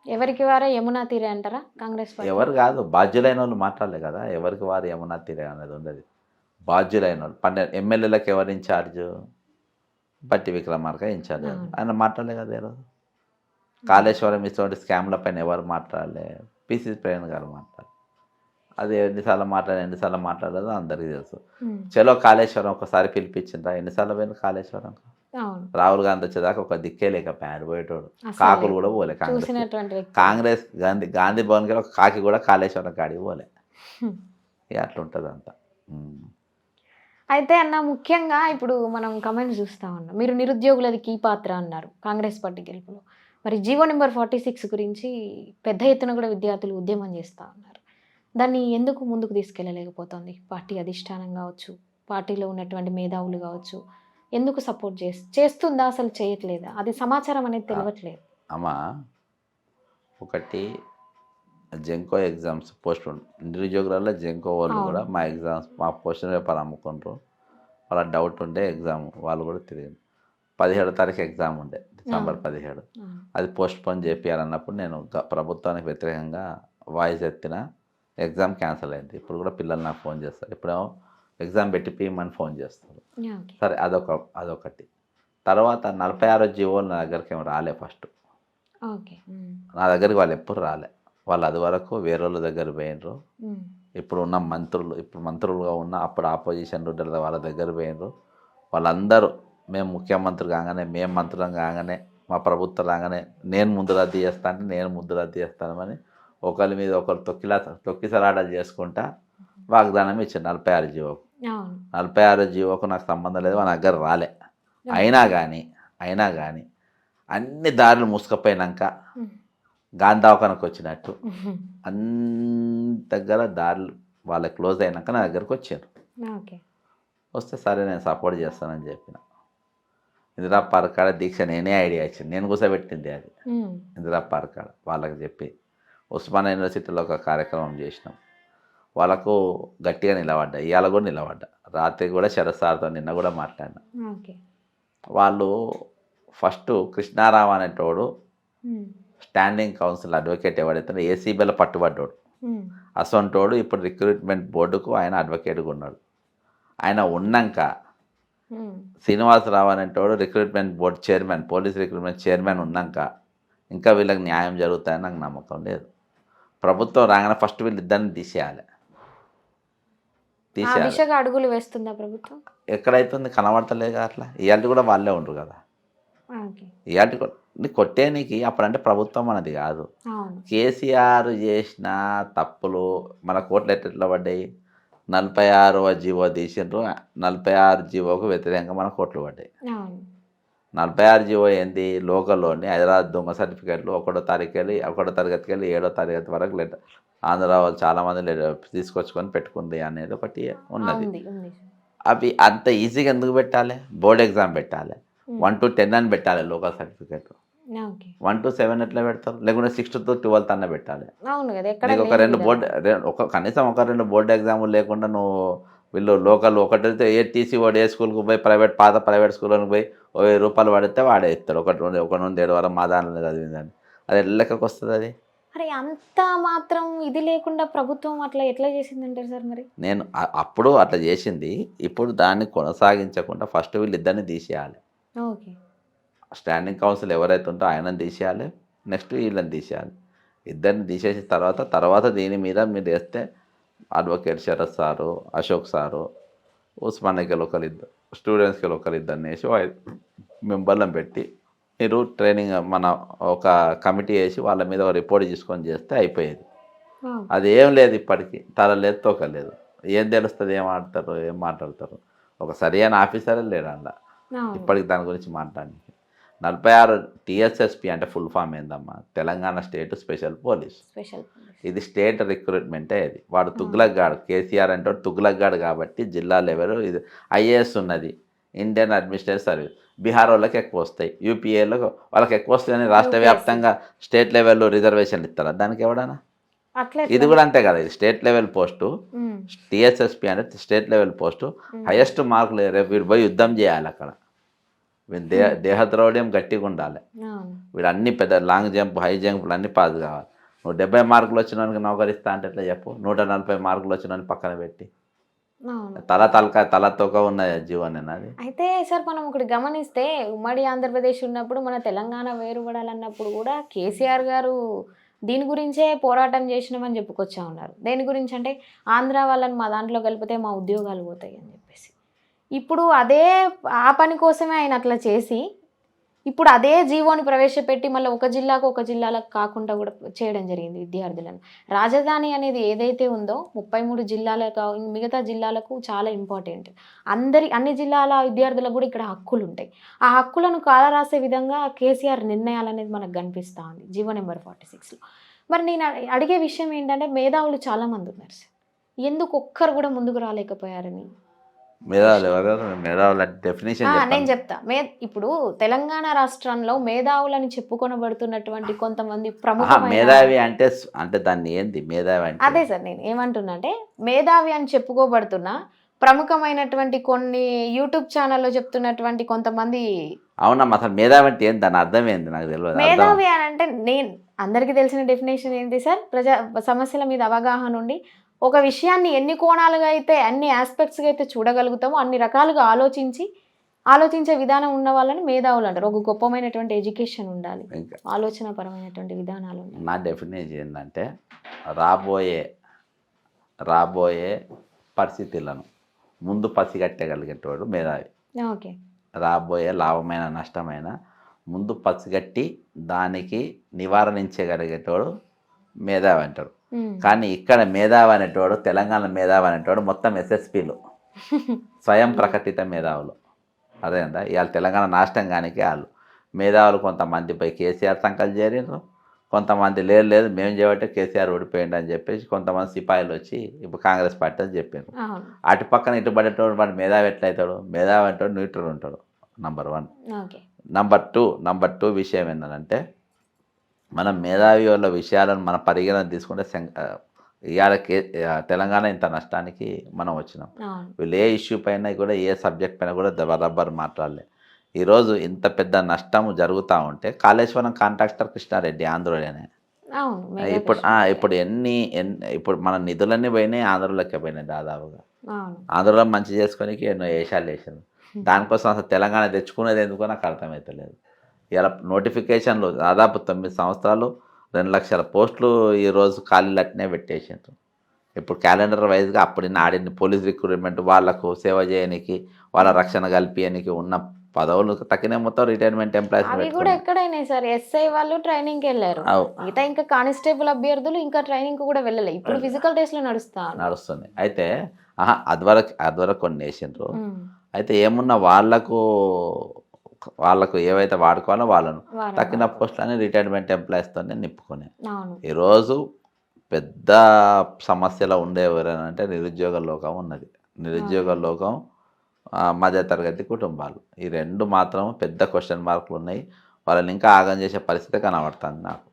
ఎవరికి వారే యమునా తీరే అంటారా కాంగ్రెస్ పార్టీ? ఎవరు కాదు, బాధ్యులైన వాళ్ళు మాట్లాడలే కదా, ఎవరికి వారు యమునా తీరే అనేది ఉండదు. బాధ్యులైన వాళ్ళు ఎమ్మెల్యేలకు ఎవరు ఇన్ఛార్జ్? బట్టి విక్రమార్క ఇన్ఛార్జ్. అవును. ఆయన మాట్లాడలే కదా ఈరోజు. కాళేశ్వరం ఇటువంటి స్కామ్ల పైన ఎవరు మాట్లాడలే, పిసిసి ప్రేమ్ గారు మాట్లాడారు. అది ఎన్నిసార్లు మాట్లాడలేదో అందరికీ తెలుసు. చలో కాళేశ్వరం ఒకసారి పిలిపించిందా, ఎన్నిసార్లు పోయింది కాళేశ్వరం? అవును. రాహుల్ గాంధీ వచ్చేదాకా ఒక దిక్కే లేకపోయాడు, పోయేటోడు. అసలు కాకులు కూడా పోలే కాంగ్రెస్. చూసినటువంటి వ్యక్తి. కాంగ్రెస్ గాంధీ భవన్ కి ఒక కాకి కూడా కాళేశ్వరం కాడికి పోలే. హ్మ్. ఇక అట్లుంటుంది అంతా. అయితే అన్న ముఖ్యంగా ఇప్పుడు మనం కమెంట్స్ చూస్తా ఉన్నాం, మీరు నిరుద్యోగులది కీ పాత్ర అన్నారు కాంగ్రెస్ పార్టీ గెలుపులో. మరి జీవో నెంబర్ 46 గురించి పెద్ద ఎత్తున కూడా విద్యార్థులు ఉద్యమం చేస్తూ ఉన్నారు. దాన్ని ఎందుకు ముందుకు తీసుకెళ్ళలేకపోతుంది పార్టీ అధిష్టానం కావచ్చు, పార్టీలో ఉన్నటువంటి మేధావులు కావచ్చు? ఎందుకు సపోర్ట్ చేస్తుందా, అసలు చేయట్లేదా? అది సమాచారం అనేది తెలియట్లేదు. అమ్మా, ఒకటి జెంకో ఎగ్జామ్స్ పోస్ట్ నిరుద్యోగులలో జెంకో వాళ్ళు కూడా మా ఎగ్జామ్స్ మా క్వశ్చన్ పేపర్ అమ్ముకుంటారు. వాళ్ళ డౌట్ ఉండే ఎగ్జామ్ వాళ్ళు కూడా తిరిగింది. 17వ తారీఖు ఎగ్జామ్ ఉండే, డిసెంబర్ 17. అది పోస్ట్ పోన్ చేయాలన్నప్పుడు నేను ప్రభుత్వానికి వ్యతిరేకంగా వాయిస్ ఎత్తిన, ఎగ్జామ్ క్యాన్సిల్ అయింది. ఇప్పుడు కూడా పిల్లలు నాకు ఫోన్ చేస్తారు, ఇప్పుడేమో ఎగ్జామ్ పెట్టి పీమని ఫోన్ చేస్తారు. సరే, అదొకటి. తర్వాత 46 జీవోలు నా దగ్గరికి ఏమో రాలే. ఫస్ట్ నా దగ్గరికి వాళ్ళు ఎప్పుడు రాలే. వాళ్ళు అది వరకు వేరే వాళ్ళ దగ్గర పోయినరు. ఇప్పుడు ఉన్న మంత్రులుగా ఉన్న అప్పుడు ఆపోజిషన్ లీడర్ వాళ్ళ దగ్గర పోయినరు. వాళ్ళందరూ మేము ముఖ్యమంత్రి కాగానే, మేము మంత్రులం కాగానే, మా ప్రభుత్వం రాగానే నేను ముందు రద్దు చేస్తానని ఒకరి మీద ఒకరు తొక్కిసలాటలు చేసుకుంటా వాగ్దానం ఇచ్చారు 46 జీవోకు. 46 జీవోకు నాకు సంబంధం లేదు, మన దగ్గర రాలే. అయినా కానీ అన్ని దారులు మూసుకపోయినాక గాంధావకానికి వచ్చినట్టు అన్ని దగ్గర దారులు వాళ్ళ క్లోజ్ అయినాక నా దగ్గరకు వచ్చారు. వస్తే సరే నేను సపోర్ట్ చేస్తానని చెప్పిన. ఇందిరా పార్కాడ దీక్ష నేనే ఐడియా ఇచ్చాను, నేను కూర్చోబెట్టింది అది. ఇందిరా పార్కాడ వాళ్ళకి చెప్పి ఉస్మానియా యూనివర్సిటీలో ఒక కార్యక్రమం చేసినాం. వాళ్ళకు గట్టిగా నిలబడ్డా, ఇవాళ కూడా నిలబడ్డా. రాత్రి కూడా శరత్ సార్తో నిన్న కూడా మాట్లాడినా. వాళ్ళు ఫస్ట్ కృష్ణారావు అనేటోడు స్టాండింగ్ కౌన్సిల్ అడ్వకేట్ ఎవడైతే ఏసీబీలో పట్టుబడ్డాడు. అసొంటోడు ఇప్పుడు రిక్రూట్మెంట్ బోర్డుకు ఆయన అడ్వకేట్గా ఉన్నాడు. ఆయన ఉన్నాక శ్రీనివాసరావు అనేటోడు recruitment board chairman, police recruitment chairman ఉన్నాక ఇంకా వీళ్ళకి న్యాయం జరుగుతాయని నాకు నమ్మకం లేదు. ప్రభుత్వం రాగానే ఫస్ట్ వీళ్ళిద్దరిని తీసేయాలి. అడుగులు వేస్తుందా ప్రభుత్వం? ఎక్కడైతుంది కనబడతలేదు అట్లా. ఇవాళ కూడా వాళ్ళే ఉండరు కదా. ఇవాళ కొట్టేనికి అప్పుడంటే ప్రభుత్వం మనది కాదు. కేసీఆర్ చేసిన తప్పులు మన కోర్టులు ఎట్లా పడ్డాయి? 46వ జీవో తీసిండ్రు, 46 జీవోకు వ్యతిరేకంగా మన కోర్టులు పడ్డాయి. 46 జీవో ఏంది? లోకల్లోని హైదరాబాద్ దొంగ సర్టిఫికేట్లు 1వ తరగతికి వెళ్ళి 7వ తరగతి వరకు లెటర్ ఆంధ్ర వాళ్ళు చాలామంది తీసుకొచ్చుకొని పెట్టుకుంది అనేది ఒకటి ఉన్నది. అవి అంత ఈజీగా ఎందుకు పెట్టాలి? బోర్డు ఎగ్జామ్ పెట్టాలి, 1 to 10 అని పెట్టాలి లోకల్ సర్టిఫికేట్. 1 to 7 ఎట్లా పెడతారు? లేకుంటే 6 to 12 అన్న పెట్టాలి. నీకు ఒక 2 బోర్డు కనీసం ఒక 2 బోర్డు ఎగ్జాములు లేకుండా నువ్వు వీళ్ళు లోకల్ ఒకటైతే టీసీ వాడు ఏ స్కూల్కి పోయి పాత ప్రైవేట్ స్కూల్కి పోయి 1000 రూపాయలు పడితే వాడే ఇస్తాడు. 1 నుండి 7 వరకు మా దానిలో చదివిందని. అది లెక్కకు వస్తుంది. అది అరే అంత మాత్రం ఇది లేకుండా ప్రభుత్వం అట్లా ఎట్లా చేసిందంటారు సార్? మరి నేను అప్పుడు అట్లా చేసింది, ఇప్పుడు దాన్ని కొనసాగించకుండా ఫస్ట్ వీళ్ళిద్దరిని తీసేయాలి. స్టాండింగ్ కౌన్సిల్ ఎవరైతే ఉంటో ఆయనని తీసేయాలి, నెక్స్ట్ వీళ్ళని తీసేయాలి. ఇద్దరిని తీసేసిన తర్వాత దీని మీద మీరు వేస్తే advocate Sharath sir, Ashok sir, ఉస్మానియాకి ఒకరిద్దరు, స్టూడెంట్స్కి ఒకరిద్దరిని వేసి 5 మెంబర్లను పెట్టి మీరు ట్రైనింగ్ మన ఒక కమిటీ వేసి వాళ్ళ మీద ఒక రిపోర్ట్ తీసుకొని చేస్తే అయిపోయేది. అది ఏం లేదు, ఇప్పటికీ తల లేదు తోక లేదు. ఏం తెలుస్తుంది? ఏం ఆడతారు, ఏం మాట్లాడతారు? ఒక సరైన ఆఫీసరే లేడు అలా ఇప్పటికి దాని గురించి మాట్లాడి. 46 TSSP అంటే ఫుల్ ఫామ్ ఏందమ్మా? Telangana state special police. ఇది స్టేట్ రిక్రూట్మెంటే. ఇది వాడు తుగ్లక్గాడు. కేసీఆర్ అంటే తుగ్లక్గాడు కాబట్టి జిల్లా లెవెల్ ఇది. IAS ఉన్నది, ఇండియన్ అడ్మినిస్ట్రేటివ్ సర్వీస్. బీహార్ వాళ్ళకి ఎక్కువ వస్తాయి, యూపీఏలో వాళ్ళకి ఎక్కువ వస్తాయని రాష్ట్ర వ్యాప్తంగా స్టేట్ లెవెల్లో రిజర్వేషన్లు ఇస్తారా దానికి ఎవడన్నా? ఇది కూడా అంతే కదా. ఇది స్టేట్ లెవెల్ పోస్టు. TSSP అంటే స్టేట్ లెవెల్ పోస్టు. హైయెస్ట్ మార్కులు రేపు వీడు పోయి యుద్ధం చేయాలి అక్కడ. వీని దేహద్రౌఢ్యం గట్టిగా ఉండాలి. అవును. వీడు అన్ని పెద్ద లాంగ్ జంప్ హై జంప్లు అన్నీ పాస్ కావాలి. నువ్వు 70 మార్కులు వచ్చినానికి నౌకరిస్తా అంటే ఎట్లా చెప్పు? 140 మార్కులు వచ్చినాన్ని పక్కన పెట్టి అవును. తల తోక ఉన్న జీవన్ అది. అయితే సార్ మనం ఒకటి గమనిస్తే ఉమ్మడి ఆంధ్రప్రదేశ్ ఉన్నప్పుడు మన తెలంగాణ వేరుపడాలన్నప్పుడు కూడా కేసీఆర్ గారు దీని గురించే పోరాటం చేసినామని చెప్పుకొచ్చా ఉన్నారు. దేని గురించి అంటే ఆంధ్ర వాళ్ళని మా దాంట్లో కలిపితే మా ఉద్యోగాలు పోతాయి అని చెప్పేసి. ఇప్పుడు అదే ఆ పని కోసమే ఆయన అట్లా చేసి ఇప్పుడు అదే జీవోని ప్రవేశపెట్టి మళ్ళీ ఒక జిల్లాకు ఒక జిల్లాలకు కాకుండా కూడా చేయడం జరిగింది విద్యార్థులను. రాజధాని అనేది ఏదైతే ఉందో 33 జిల్లాలకు మిగతా జిల్లాలకు చాలా ఇంపార్టెంట్. అన్ని జిల్లాల విద్యార్థులకు కూడా ఇక్కడ హక్కులు ఉంటాయి. ఆ హక్కులను కాలరాసే విధంగా కేసీఆర్ నిర్ణయాలు అనేది మనకు కనిపిస్తూ ఉంది జీవో నెంబర్ 46లో. మరి నేను అడిగే విషయం ఏంటంటే మేధావులు చాలామంది ఉన్నారు సార్, ఎందుకు ఒక్కరు కూడా ముందుకు రాలేకపోయారని. మేధావుల డెఫినేషన్ నేను చెప్తా. ఇప్పుడు తెలంగాణ రాష్ట్రంలో మేధావులని చెప్పుకొనబడుతున్నటువంటి కొంతమంది ప్రముఖ మేధావి అంటే అంటే దాన్ని ఏంది మేధావి అంటే? అదే సార్ నేను ఏమంటున్నా అంటే మేధావి అని చెప్పుకోబడుతున్న ప్రముఖమైనటువంటి కొన్ని యూట్యూబ్ ఛానల్లో చెప్తున్నటువంటి కొంతమంది. అవునమ్మా, అసలు మేధావి అంటే ఏంది? దాని అర్థం ఏంది నాకు తెలియదు. మేధావి అని అంటే నేను అందరికీ తెలిసిన డెఫినేషన్ ఏంటి సార్? ప్రజా సమస్యల మీద అవగాహన ఉండి ఒక విషయాన్ని ఎన్ని కోణాలుగా అయితే అన్ని ఆస్పెక్ట్స్గా అయితే చూడగలుగుతామో అన్ని రకాలుగా ఆలోచించే విధానం ఉన్న వాళ్ళని మేధావులు అంటారు. ఒక గొప్పమైనటువంటి ఎడ్యుకేషన్ ఉండాలి, ఆలోచనపరమైనటువంటి విధానాలు ఉండాలి. నా డెఫినేషన్ ఏంటంటే రాబోయే పరిస్థితులను ముందు పసిగట్టగలిగేటోడు మేధావి. ఓకే. రాబోయే లాభమైన నష్టమైన ముందు పసిగట్టి దానికి నివారించగలిగేటోడు మేధావి అంటాడు. కానీ ఇక్కడ మేధావి అనేటోడు, తెలంగాణ మేధావి అనేటోడు మొత్తం ఎస్ఎస్పీలు, స్వయం ప్రకటిత మేధావులు. అదేందా ఇవాళ తెలంగాణ నాశనం కానీ వాళ్ళు మేధావులు కొంతమందిపై కేసీఆర్ సంకల్పం చేరిండ్రు, కొంతమంది లేదు మేము చేయబట్టే కేసీఆర్ ఓడిపోయిండు అని చెప్పేసి కొంతమంది సిపాయిలు వచ్చి ఇప్పుడు కాంగ్రెస్ పార్టీ అని చెప్పారు. అటు పక్కన ఇటు పడేటోడు వాడు మేధావి ఎట్లయితాడు? మేధావి అంటాడు న్యూట్రల్ ఉంటాడు. నంబర్ 1. నంబర్ టూ విషయం ఏంటంటే మనం మేధావి వాళ్ళ విషయాలను మన పరిగణన తీసుకుంటే ఇవాళ తెలంగాణ ఇంత నష్టానికి మనం వచ్చినాం. వీళ్ళు ఏ ఇష్యూ పైన కూడా ఏ సబ్జెక్ట్ పైన కూడా బరాబర్ మాట్లాడలే. ఈరోజు ఇంత పెద్ద నష్టం జరుగుతూ ఉంటే కాళేశ్వరం కాంట్రాక్టర్ కృష్ణారెడ్డి ఆంధ్రుడేనే. ఇప్పుడు మన నిధులన్నీ పోయినాయి, ఆంధ్రలోకి పోయినాయి దాదాపుగా. ఆంధ్రలో మంచి చేసుకోనికి ఎన్నో వేషాలు వేసారు. దానికోసం అసలు తెలంగాణ తెచ్చుకునేది ఎందుకో నాకు అర్థమవుతలేదు. ఇలా నోటిఫికేషన్లు దాదాపు 9 సంవత్సరాలు 2 లక్షల పోస్టులు ఈరోజు ఖాళీలు అట్నే పెట్టేసారు. ఇప్పుడు క్యాలెండర్ వైజ్గా అప్పుడు ఆడిన పోలీస్ రిక్రూట్మెంట్ వాళ్ళకు సేవ చేయడానికి, వాళ్ళ రక్షణ కల్పించడానికి ఉన్న పదవులు తక్కిన మొత్తం రిటైర్మెంట్ ఎంప్లాయీస్ కూడా ఎక్కడైనా సార్ ఎస్ఐ వాళ్ళు ట్రైనింగ్కి వెళ్ళారు. మిగతా ఇంకా కానిస్టేబుల్ అభ్యర్థులు ఇంకా ట్రైనింగ్ కూడా వెళ్ళలేదు. ఇప్పుడు ఫిజికల్ టెస్ట్లో నడుస్తుంది. అయితే అదివరకు కొన్ని వేసిండ్రు. అయితే ఏమున్నా వాళ్ళకు ఏవైతే వాడుకోవాలో వాళ్ళను తక్కిన పోస్టులని రిటైర్మెంట్ ఎంప్లాయీస్తోనే నింపుకొని ఈరోజు పెద్ద సమస్యలో ఉండే ఎవరైనా నిరుద్యోగ లోకం ఉన్నది. నిరుద్యోగ లోకం, మధ్యతరగతి కుటుంబాలు, ఈ రెండు మాత్రం పెద్ద క్వశ్చన్ మార్కులు ఉన్నాయి. వాళ్ళని ఇంకా ఆగం చేసే పరిస్థితి కనబడుతుంది నాకు.